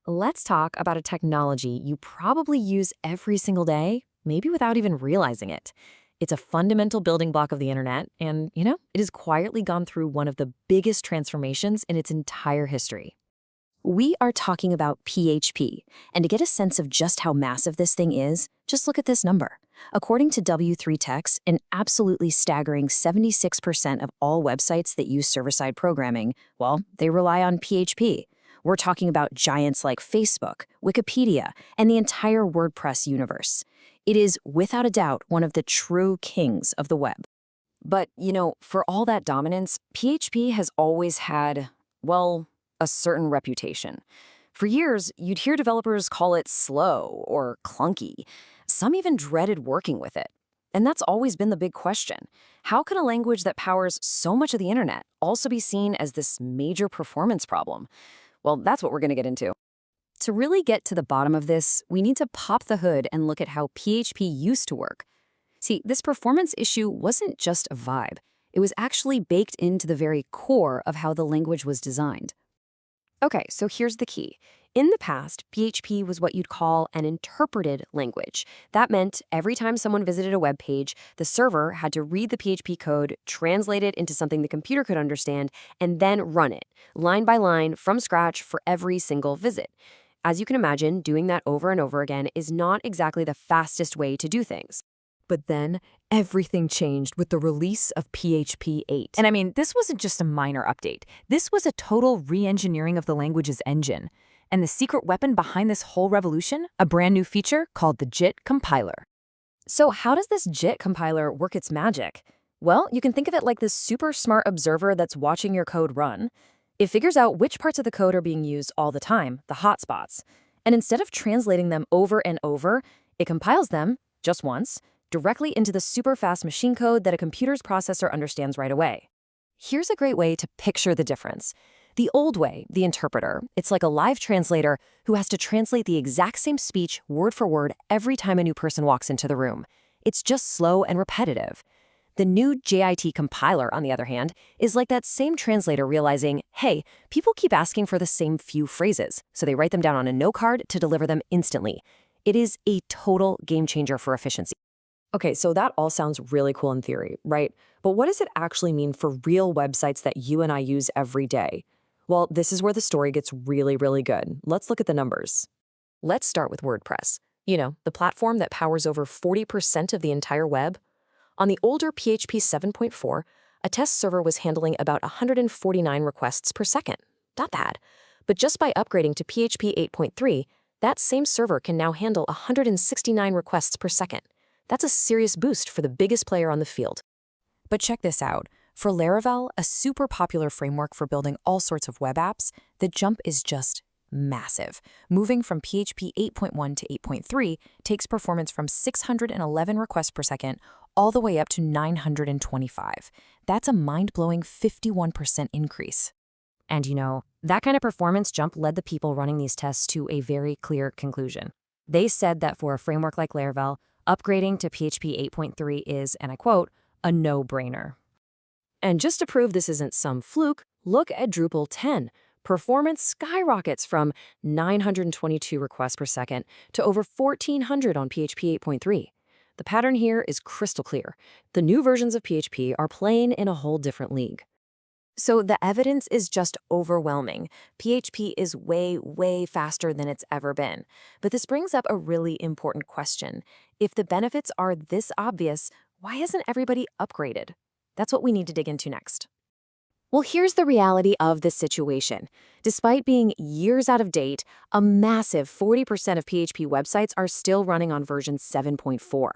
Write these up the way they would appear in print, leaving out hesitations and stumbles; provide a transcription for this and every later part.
Let's talk about a technology you probably use every single day, maybe without even realizing it. It's a fundamental building block of the internet, and, it has quietly gone through one of the biggest transformations in its entire history. We are talking about PHP, and to get a sense of just how massive this thing is, just look at this number. According to W3 Techs, an absolutely staggering 76% of all websites that use server-side programming, well, they rely on PHP. We're talking about giants like Facebook, Wikipedia, and the entire WordPress universe. It is, without a doubt, one of the true kings of the web. But, for all that dominance, PHP has always had, well, a certain reputation. For years, you'd hear developers call it slow or clunky. Some even dreaded working with it. And that's always been the big question. How can a language that powers so much of the internet also be seen as this major performance problem? Well, that's what we're going to get into. To really get to the bottom of this, we need to pop the hood and look at how PHP used to work. See, this performance issue wasn't just a vibe. It was actually baked into the very core of how the language was designed. Okay, so here's the key. In the past, PHP was what you'd call an interpreted language. That meant every time someone visited a web page, the server had to read the PHP code, translate it into something the computer could understand, and then run it, line by line, from scratch for every single visit. As you can imagine, doing that over and over again is not exactly the fastest way to do things. But then, everything changed with the release of PHP 8. And I mean, this wasn't just a minor update. This was a total re-engineering of the language's engine. And the secret weapon behind this whole revolution? A brand new feature called the JIT compiler. So how does this JIT compiler work its magic? Well, you can think of it like this super smart observer that's watching your code run. It figures out which parts of the code are being used all the time, the hotspots. And instead of translating them over and over, it compiles them, just once, directly into the super fast machine code that a computer's processor understands right away. Here's a great way to picture the difference. The old way, the interpreter, it's like a live translator who has to translate the exact same speech word for word every time a new person walks into the room. It's just slow and repetitive. The new JIT compiler, on the other hand, is like that same translator realizing, hey, people keep asking for the same few phrases, so they write them down on a note card to deliver them instantly. It is a total game changer for efficiency. Okay, so that all sounds really cool in theory, right? But what does it actually mean for real websites that you and I use every day? Well, this is where the story gets really, really good. Let's look at the numbers. Let's start with WordPress. The platform that powers over 40% of the entire web. On the older PHP 7.4, a test server was handling about 149 requests per second. Not bad. But just by upgrading to PHP 8.3, that same server can now handle 169 requests per second. That's a serious boost for the biggest player on the field. But check this out. For Laravel, a super popular framework for building all sorts of web apps, the jump is just massive. Moving from PHP 8.1 to 8.3 takes performance from 611 requests per second all the way up to 925. That's a mind-blowing 51% increase. And that kind of performance jump led the people running these tests to a very clear conclusion. They said that for a framework like Laravel, upgrading to PHP 8.3 is, and I quote, a no-brainer. And just to prove this isn't some fluke, look at Drupal 10. Performance skyrockets from 922 requests per second to over 1,400 on PHP 8.3. The pattern here is crystal clear. The new versions of PHP are playing in a whole different league. So the evidence is just overwhelming. PHP is way, way faster than it's ever been. But this brings up a really important question. If the benefits are this obvious, why hasn't everybody upgraded? That's what we need to dig into next. Well, here's the reality of this situation. Despite being years out of date, a massive 40% of PHP websites are still running on version 7.4.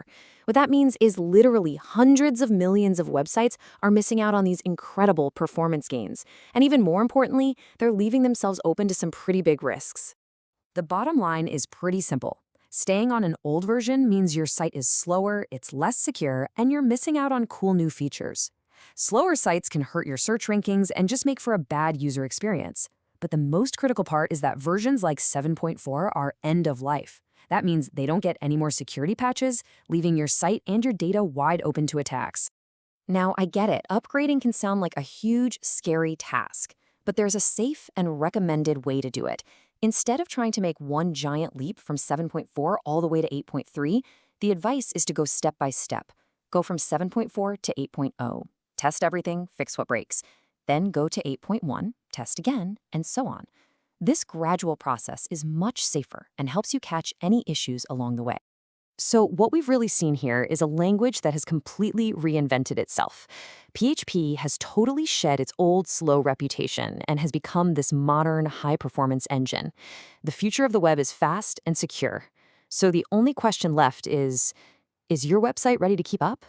What that means is literally hundreds of millions of websites are missing out on these incredible performance gains. And even more importantly, they're leaving themselves open to some pretty big risks. The bottom line is pretty simple. Staying on an old version means your site is slower, it's less secure, and you're missing out on cool new features. Slower sites can hurt your search rankings and just make for a bad user experience. But the most critical part is that versions like 7.4 are end of life. That means they don't get any more security patches, leaving your site and your data wide open to attacks. Now, I get it. Upgrading can sound like a huge, scary task. But there's a safe and recommended way to do it. Instead of trying to make one giant leap from 7.4 all the way to 8.3, the advice is to go step by step. Go from 7.4 to 8.0. Test everything, fix what breaks. Then go to 8.1, test again, and so on. This gradual process is much safer and helps you catch any issues along the way. So what we've really seen here is a language that has completely reinvented itself. PHP has totally shed its old slow reputation and has become this modern high-performance engine. The future of the web is fast and secure. So the only question left is your website ready to keep up?